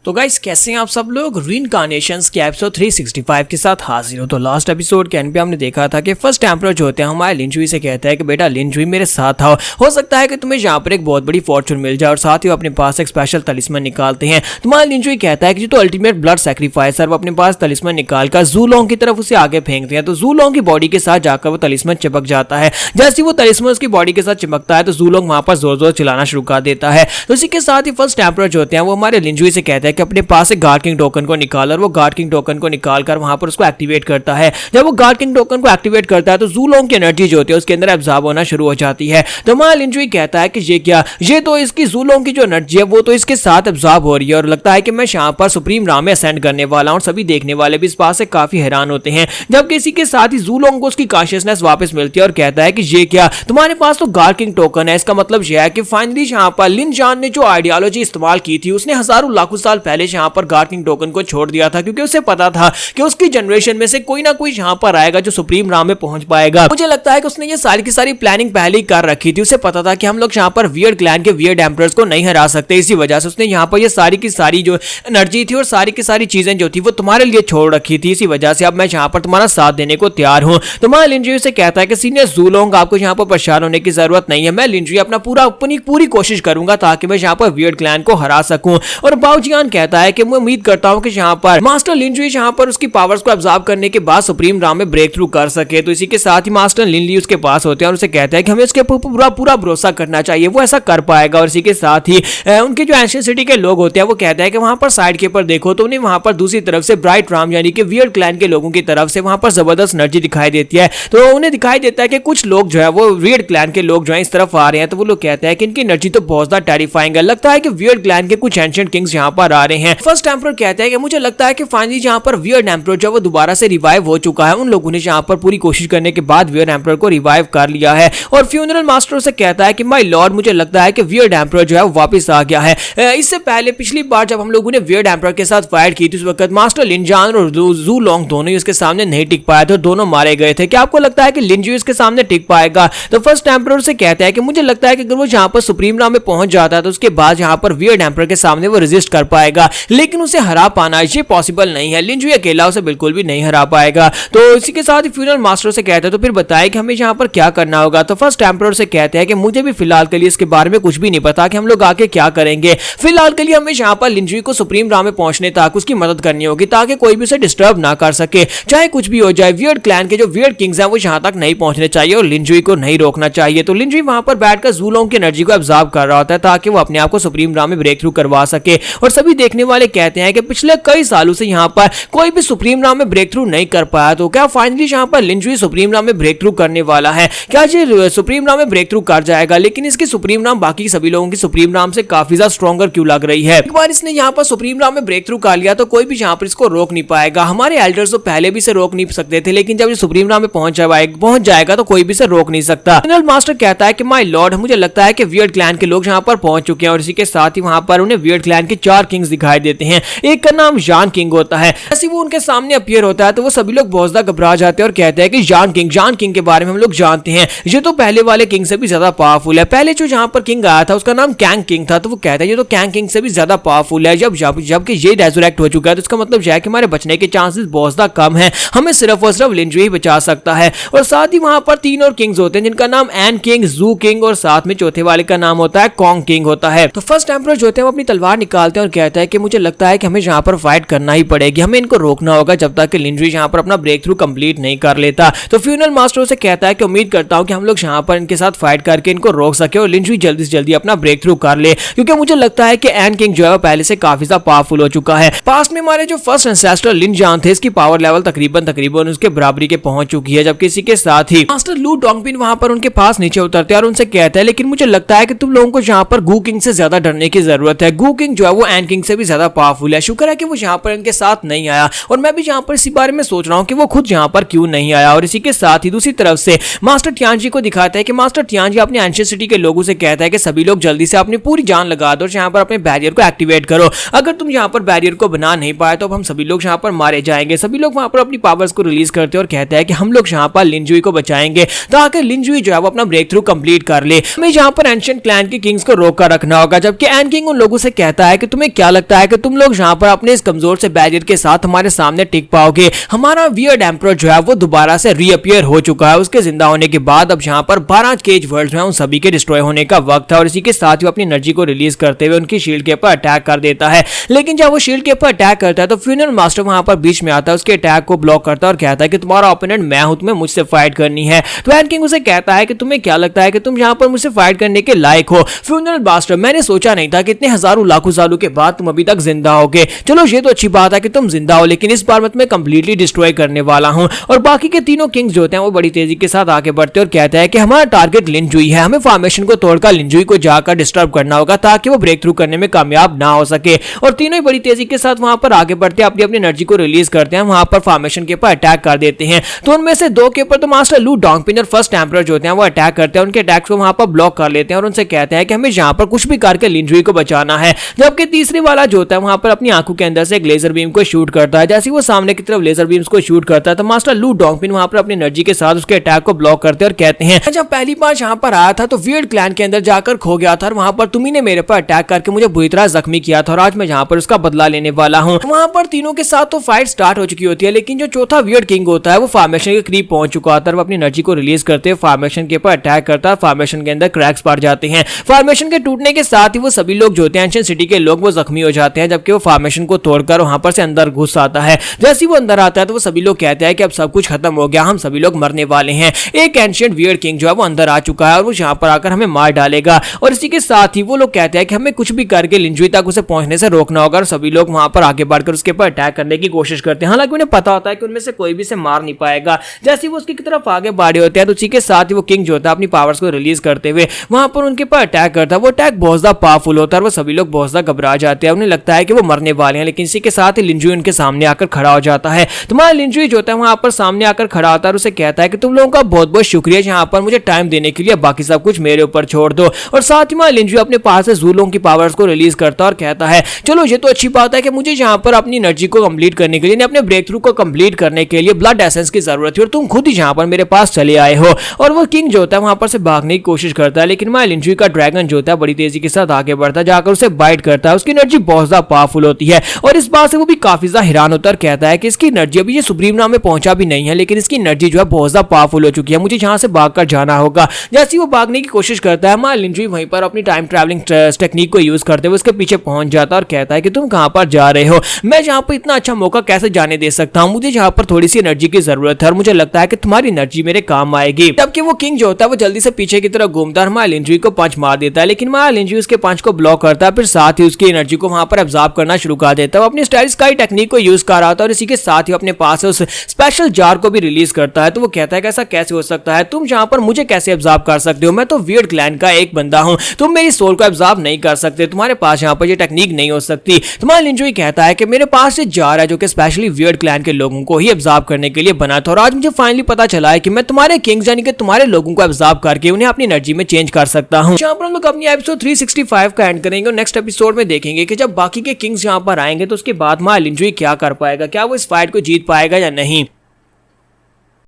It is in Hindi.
तो गाइस कैसे हैं आप सब लोग। रीइंकार्नेशंस के एपिसोड 365 के साथ हाजिर हो। तो लास्ट एपिसोड के एंड पे हमने देखा था कि फर्स्ट एम्परर जो होते हैं हमारे लिन जुई से कहता है कि बेटा लिन जुई मेरे साथ आओ, हो सकता है कि तुम्हें यहाँ पर एक बहुत बड़ी फॉर्चून मिल जाए। और साथ ही वो अपने पास एक स्पेशल तलिस्मन निकालते हैं। तुम्हारा लिन जुई कहता है कि जो तो अल्टीमेट ब्लड सैक्रिफाइसर, वो अपने पास तलिस्मन निकालकर जूलोंग की तरफ उसे आगे फेंकते हैं। तो जूलोंग की बॉडी के साथ जाकर वो तलिस्मन चिपक जाता है। जैसे वो तलिस्मन उसकी बॉडी के साथ चिपकता है तो जूलोंग वहां पर जोर जोर चिल्लाना शुरू कर देता है। तो इसी के साथ ही फर्स्ट एम्परर जो होते हैं वो हमारे लिन जुई से कहते हैं कि अपने पास एक गार्ड किंग टोकन को निकाल, और वो गार्ड किंग टोकन को निकालकर वहां पर उसको एक्टिवेट करता है। जब वो गार्ड किंग टोकन को एक्टिवेट करता है तो जूलोंग की एनर्जी जो होती है उसके अंदर एब्जॉर्ब होना शुरू हो जाती है। तो हमारा लिन जुई कहता है कि ये क्या, ये तो इसकी जूलोंग की जो एनर्जी है वो तो इसके साथ एब्जॉर्ब हो रही है, और लगता है कि मैं यहाँ पर सुप्रीम राम में असेंड करने वाला हूं। सभी देखने वाले भी इस बात से काफी हैरान होते हैं। जबकि इसी के साथ ही जूलोंग को उसकी कॉन्शियसनेस वापस मिलती है और कहता है कि ये क्या, तुम्हारे पास तो गार्ड किंग टोकन है। इसका मतलब यह है कि फाइनली यहाँ पर लिन जान ने जो आइडियोलॉजी इस्तेमाल की थी उसने हजारों लाखों साल पहले यहाँ पर गार्ड किंग टोकन को छोड़ दिया था, क्योंकि उसे पता था कि उसकी जनरेशन में से कोई ना कोई यहाँ पर आएगा जो सुप्रीम राम में पहुंच पाएगा। मुझे लगता है कि उसने ये सारी की सारी प्लानिंग पहले ही कर रखी थी। उसे पता था कि हम लोग यहाँ पर वियर्ड क्लैन के वियर्ड एम्परर्स को नहीं हरा सकते। इसी वजह से उसने यहाँ पर ये सारी की सारी जो एनर्जी थी और सारी की सारी चीजें जो थी वो तुम्हारे लिए छोड़ रखी थी। इसी वजह से अब मैं यहाँ पर तुम्हारा साथ देने को तैयार हूँ। तुम्हारा लिन जुई से कहता है कि सीनियर जूलोंग आपको यहाँ पर परेशान होने की जरूरत नहीं है। मैं लिन जुई अपनी पूरी कोशिश करूंगा ताकि मैं यहाँ पर वियर्ड क्लैन को हरा सकूं। और बाओ जियान कहता है कि मैं उम्मीद करता हूं कि यहाँ पर मास्टर लिन जुई यहाँ पर उसकी पावर्स को एब्जॉर्ब करने के बाद सुप्रीम राम में ब्रेक थ्रू कर सके। तो इसी के साथ ही मास्टर लिन ली उसके पास होते हैं और उसे कहते हैं कि हमें उसके पूरा भरोसा करना चाहिए, वो ऐसा कर पाएगा। और इसी के साथ ही उनके जो एंशिएंट सिटी के लोग होते हैं वो कहते हैं कि वहां पर साइड के ऊपर देखो तो उन्हें वहां पर दूसरी तरफ से ब्राइट राम यानी कि वियर्ड क्लैन के लोगों की तरफ से वहां पर जबरदस्त एनर्जी दिखाई देती है। तो उन्हें दिखाई देता है कि कुछ लोग जो है वो वियर्ड क्लैन के लोग जो है इस तरफ आ रहे हैं। तो वो लोग कहते हैं कि इनकी एनर्जी तो बहुत ज्यादा टेरिफाइंग है, लगता है कि वियर्ड क्लैन के कुछ एंशिएंट किंग्स यहाँ पर आ रहे हैं। फर्स्ट एम्परर कहते हैं कि मुझे लगता है कि फाइनली यहाँ पर वियर्ड एम्परर जो वो दोबारा से रिवाइव हो चुका है। उन लोगों ने यहाँ पर पूरी कोशिश करने के बाद वियर्ड एम्परर को रिवाइव कर लिया है। और फ्यूनरल मास्टर से कहता है कि माय लॉर्ड मुझे लगता है कि वियर्ड एम्परर जो है वो वापस आ गया है। इससे पहले पिछली बार जब हम लोगों ने वियर्ड एम्परर के साथ फाइट की थी उस वक्त मास्टर लिन जान और जूलोंग दोनों ही उसके सामने नहीं टिक पाए थे, दोनों मारे गए थे। क्या आपको लगता है कि लिन जुई इसके सामने टिक पाएगा? तो फर्स्ट एम्परर से कहता है कि मुझे लगता है कि अगर वो यहाँ पर सुप्रीम राम में पहुंच जाता है तो उसके बाद यहाँ पर वियर्ड एम्परर के सामने वो रेजिस्ट कर पाएगा, लेकिन उसे हरा पाना ये पॉसिबल नहीं है। लिन जुई अकेला उसे बिल्कुल भी नहीं हरा पाएगा। तो इसी के साथ ही फ्यूनरल मास्टर से कहता है तो फिर बताए कि हमें यहाँ पर क्या करना होगा। तो फर्स्ट एम्परर से कहते हैं कि मुझे भी फिलहाल के लिए इसके बारे में कुछ भी नहीं पता कि हम लोग आके क्या करेंगे। फिलहाल के लिए हमें यहाँ पर लिन जुई को सुप्रीम राम में पहुंचने तक उसकी मदद करनी होगी ताकि कोई भी उसे डिस्टर्ब ना कर सके, चाहे कुछ भी हो जाए। वियर्ड क्लैन के जो वियर्ड किंग्स हैं वो यहाँ तक नहीं पहुंचने चाहिए और लिन जुई को नहीं रोकना चाहिए। तो लिन जुई वहां पर बैठकर जूलोंग की एनर्जी को एब्जॉर्ब कर रहा होता है ताकि वो अपने आप को सुप्रीम राम में ब्रेक थ्रू करवा सके। और सभी देखने वाले कहते हैं कि पिछले कई सालों से यहाँ पर कोई भी सुप्रीम राम में ब्रेक थ्रू नहीं कर पाया, तो क्या फाइनली यहाँ पर लिन जुई सुप्रीम राम में ब्रेक थ्रू करने वाला है? क्या ये सुप्रीम राम में ब्रेक थ्रू कर जाएगा? लेकिन इसकी सुप्रीम राम बाकी सभी लोगों की सुप्रीम राम से काफी ज्यादा स्ट्रॉन्गर क्यों लग रही है? एक बार इसने यहाँ पर सुप्रीम राम में ब्रेक थ्रू कर लिया तो कोई भी यहाँ पर इसको रोक नहीं पाएगा। हमारे एल्डर्स तो पहले भी से रोक नहीं सकते थे, लेकिन जब ये सुप्रीम राम में पहुंच जाएगा तो कोई भी से रोक नहीं सकता। जनरल मास्टर कहता है कि माय लॉर्ड मुझे लगता है कि वियर्ड क्लैन के लोग यहाँ पर पहुंच चुके हैं। और इसी के साथ ही वहां पर उन्हें वियर्ड क्लैन के 4 किंग्स दिखाई देते हैं। एक का नाम जान किंग होता है। जैसे वो उनके सामने अपीयर होता है तो वो सभी लोग बहुत ज्यादा घबरा जाते हैं और कहते हैं कि जान किंग के बारे में हम लोग जानते हैं, ये तो पहले वाले किंग से भी ज्यादा पावरफुल है। पहले जो यहाँ पर किंग आया था उसका नाम कैंग किंग था, तो वो कहता है ये तो कैंग किंग से भी ज्यादा पावरफुल है। जबकि ये रेजरेक्ट हो चुका है तो इसका मतलब यह है कि हमारे बचने के चांसेस बहुत ज्यादा कम है, हमें सिर्फ और सिर्फ लिन जुई ही बचा सकता है। और साथ ही वहां पर 3 और किंग्स होते हैं जिनका नाम एन किंग, जू किंग और साथ में चौथे वाले का नाम होता है कॉन्ग किंग होता है। तो फर्स्ट एम्परर जो होते हैं वो अपनी तलवार निकालते हैं और कहता है कि मुझे लगता है कि हमें यहाँ पर फाइट करना ही पड़ेगी, हमें इनको रोकना होगा जब तक कि लिन जुई यहाँ पर अपना ब्रेक थ्रू कंप्लीट नहीं कर लेता। तो फ्यूनरल मास्टर से कहता है कि उम्मीद करता हूँ कि हम लोग यहाँ पर इनके साथ फाइट करके इनको रोक सके और लिन जुई जल्दी से जल्दी अपना ब्रेक थ्रू कर ले, क्योंकि मुझे लगता है कि एन किंग जो है पहले से काफी ज्यादा पावरफुल हो चुका है। पास्ट में हमारे जो फर्स्ट एंसेस्टर लिन जान थे इसकी पावर लेवल तकरीबन उसके बराबरी के पहुंच चुकी है। जबकि इसी के साथ ही मास्टर लू डोंगपिन वहां पर उनके पास नीचे उतरते हैं और उनसे कहते हैं लेकिन मुझे लगता है कि तुम लोगों को यहाँ पर गू किंग से ज्यादा डरने की जरूरत है। गू किंग जो है वो एन किंग से भी ज्यादा पावरफुल है। शुक्र है कि वो यहाँ पर इनके साथ नहीं आया, और मैं भी यहाँ पर इसी बारे में सोच रहा हूँ कि वो खुद यहाँ पर क्यों नहीं आया। और इसी के साथ ही दूसरी तरफ से मास्टर टियानजी को दिखाता है कि मास्टर टियानजी अपने एंशिएंट सिटी के लोगों से कहता है कि सभी लोग जल्दी से अपनी पूरी जान लगा दो और यहाँ पर अपने बैरियर को एक्टिवेट करो। अगर तुम यहाँ पर बैरियर को बना नहीं पाए तो हम सभी लोग यहाँ पर मारे जाएंगे। सभी लोग वहां पर अपनी पावर्स को रिलीज करते हैं और कहते हैं कि हम लोग यहाँ पर लिन जुई को बचाएंगे ताकि लिन जुई जो है वो अपना ब्रेक थ्रू कंप्लीट कर ले। हमें यहाँ पर एंशिएंट क्लैन के किंग्स को रोक कर रखना होगा। जबकि एन किंग उन लोगों से कहता है कि तुम्हें क्या क्या लगता है कि तुम लोग यहाँ पर अपने इस कमजोर से बैरियर के साथ हमारे सामने टिक पाओगे? हमारा वियर्ड एम्परर जो है वो दोबारा से रीअपियर हो चुका है उसके जिंदा होने के बाद। अब यहाँ पर 12 केज वर्ल्ड्स में उन सभी के डिस्ट्रॉय होने का वक्त है और इसी के साथ ही अपनी एनर्जी को रिलीज करते हुए उनकी शील्ड के ऊपर अटैक कर देता है। लेकिन जब वो शील्ड के ऊपर अटैक करता है तो फ्यूनल मास्टर वहां पर बीच में आता है, उसके अटैक को ब्लॉक करता है और कहता है कि तुम्हारा ओपोनेंट मैं हूं, तुम्हें मुझसे फाइट करनी है। तो एंड किंग उसे कहता है कि तुम्हें क्या लगता है कि तुम यहाँ पर मुझसे फाइट करने के लायक हो? फ्यूनल मास्टर, मैंने सोचा नहीं था कि इतने हजारों लाखों सालों के बाद तुम अभी तक जिंदा होगे। चलो ये तो अच्छी बात है कि तुम जिंदा हो, लेकिन इस बार मैं तुम्हें कंप्लीटली डिस्ट्रॉय करने वाला हूं। और बाकी के तीनों किंग्स जो होते हैं वो बड़ी तेजी के साथ आगे बढ़ते हैं और कहते हैं कि हमारा टारगेट लिनजुई है, हमें फॉर्मेशन को तोड़कर लिनजुई को जाकर डिस्टर्ब करना होगा ताकि वो ब्रेक थ्रू करने में कामयाब ना हो सके। और तीनों ही बड़ी तेजी के साथ वहां पर आगे बढ़ते हैं, अपनी अपनी एनर्जी को रिलीज करते हैं, वहां पर फॉर्मेशन के ऊपर अटैक कर देते हैं। तो उनमें से दो के ऊपर तो मास्टर लू डोंगपिन और फर्स्ट एम्परर जो होते हैं वो अटैक करते हैं, उनके अटैक्स को वहां पर ब्लॉक कर लेते हैं और उनसे कहते हैं कि हमें यहाँ पर कुछ भी करके लिनजुई को बचाना है। जबकि तीसरी वाला जो होता है वहां पर अपनी आंखों के अंदर से एक लेजर बीम को शूट करता है। जैसे वो सामने की तरफ लेजर बीम्स को शूट करता है तो मास्टर लू डोंगपिन वहां पर अपनी एनर्जी के साथ उसके अटैक को ब्लॉक करते हैं और कहते हैं, जब पहली बार यहाँ पर आया था तो वियर्ड क्लैन के अंदर जाकर खो गया था और वहां पर तुम्ही ने मेरे पर अटैक करके मुझे बुरी तरह जख्मी किया था और आज मैं यहाँ पर उसका बदला लेने वाला हूँ। वहां पर तीनों के साथ तो फाइट स्टार्ट हो चुकी होती है, लेकिन जो चौथा वियर्ड किंग होता है वो फॉर्मेशन के करीब पहुंच चुका होता है। वो अपनी एनर्जी को रिलीज करते हुए फॉर्मेशन के ऊपर अटैक करता है, फॉर्मेशन के अंदर क्रैक्स पड़ जाते हैं। फॉर्मेशन के टूटने के साथ ही वो सभी लोग जो होते हैं एंशिएंट सिटी के लोग वो जख्मी हो जाते हैं, जबकि वो फॉर्मेशन को तोड़कर वहां पर से अंदर घुस आता है। जैसे वो अंदर आता है तो वो सभी लोग कहते हैं कि अब सब कुछ खत्म हो गया, हम सभी लोग मरने वाले हैं। एक एंशिएंट वियर्ड किंग जो है वो अंदर आ चुका है और वो यहाँ पर आकर हमें मार डालेगा। और इसी के साथ ही वो लोग कहते हैं कि हमें कुछ भी करके लिनजुई तक उसे पहुंचने से रोकना होगा और सभी लोग वहां पर आगे बढ़कर उसके ऊपर अटैक करने की कोशिश करते हैं। हालांकि उन्हें पता होता है कि उनमें से कोई भी से मार नहीं पाएगा। जैसे वो उसकी तरफ आगे बढ़े होते हैं तो उसी के साथ ही वो किंग जो होता है अपनी पावर्स को रिलीज करते हुए वहां पर उनके ऊपर अटैक करता है। वो अटैक बहुत ज्यादा पावरफुल होता है और वो सभी लोग बहुत ज्यादा घबरा जाते हैं, उन्हें लगता है कि वो मरने वाले हैं। लेकिन इसी के साथ ही लिनजुई उनके सामने आकर खड़ा हो जाता है। तुम्हारा लिनजुई जो होता है वहां पर सामने आकर खड़ा होता है और उसे कहता है कि तुम लोगों का बहुत बहुत शुक्रिया यहाँ पर मुझे टाइम देने के लिए, बाकी सब कुछ मेरे ऊपर छोड़ दो। और साथ ही में लिनजुई अपने पास से ज़ू लोगों की पावर्स को रिलीज करता है और कहता है चलो ये तो अच्छी बात है कि मुझे यहाँ पर अपनी एनर्जी को कंप्लीट करने के लिए, अपने ब्रेक थ्रू को कंप्लीट करने के लिए ब्लड एसेंस की जरूरत थी और तुम खुद ही यहाँ पर मेरे पास चले आए हो। और वो किंग जो होता है वहां पर से भागने की कोशिश करता है, लेकिन मैं लिनजुई का ड्रैगन जो होता है बड़ी तेजी के साथ आगे बढ़ता है, जाकर उसे बाइट करता है। उसकी एनर्जी बहुत ज्यादा पावरफुल होती है और इस बात से वो भी काफी ज्यादा हैरान होता है और कहता है कि इसकी एनर्जी अभी ये सुप्रीम नाम में पहुंचा भी नहीं है, लेकिन इसकी एनर्जी जो है बहुत ज्यादा पावरफुल हो चुकी है, मुझे यहाँ से भागकर जाना होगा। जैसे वो भागने की कोशिश करता है मैं लिनजुई वहीं पर अपनी टाइम ट्रैवलिंग टेक्निक को यूज करते हुए उसके पीछे पहुंच जाता है और कहता है कि तुम कहां पर जा रहे हो, मैं यहाँ पर इतना अच्छा मौका कैसे जाने दे सकता हूँ, मुझे यहाँ पर थोड़ी सी एनर्जी की जरूरत है और मुझे लगता है कि तुम्हारी एनर्जी मेरे काम आएगी। तबकि वो किंग जो होता है वो जल्दी से पीछे की तरफ घूमता है, माया लिनजुई को पंच मार देता है, लेकिन माया लिनजुई उसके पंच को ब्लॉक करता है, फिर साथ ही उसकी एनर्जी को वहां पर एब्जॉर्ब करना शुरू कर देता है। वो अपनी स्टाइल स्काई टेक्निक को यूज कर रहा था और इसी के साथ ही अपने पास उस स्पेशल जार को भी रिलीज करता है। तो वो कहता है कि ऐसा कैसे हो सकता है, तुम यहाँ पर मुझे कैसे एब्जॉर्ब कर सकते हो, मैं तो वियर्ड क्लैन का एक बंदा हूँ, तुम मेरी सोल को एब्जॉर्ब नहीं कर सकते, तुम्हारे पास यहाँ पर ये टेक्निक नहीं हो सकती। तुम्हारा लिनजुई कहता है कि मेरे पास ये जार है जो कि स्पेशली वियर्ड क्लैन के लोगों को ही एब्जॉर्ब करने के लिए बना था और आज मुझे फाइनली पता चला है कि मैं तुम्हारे किंग्स यानी कि तुम्हारे लोगों को एब्जॉर्ब करके उन्हें अपनी एनर्जी में चेंज कर सकता हूं। यहाँ पर हम लोग अपनी एपिसोड 365 का एंड करेंगे और नेक्स्ट एपिसोड में देखेंगे कि जब बाकी के किंग्स यहाँ पर आएंगे तो उसके बाद माया लिनजुई क्या कर पाएगा, क्या वो इस फाइट को जीत पाएगा या नहीं।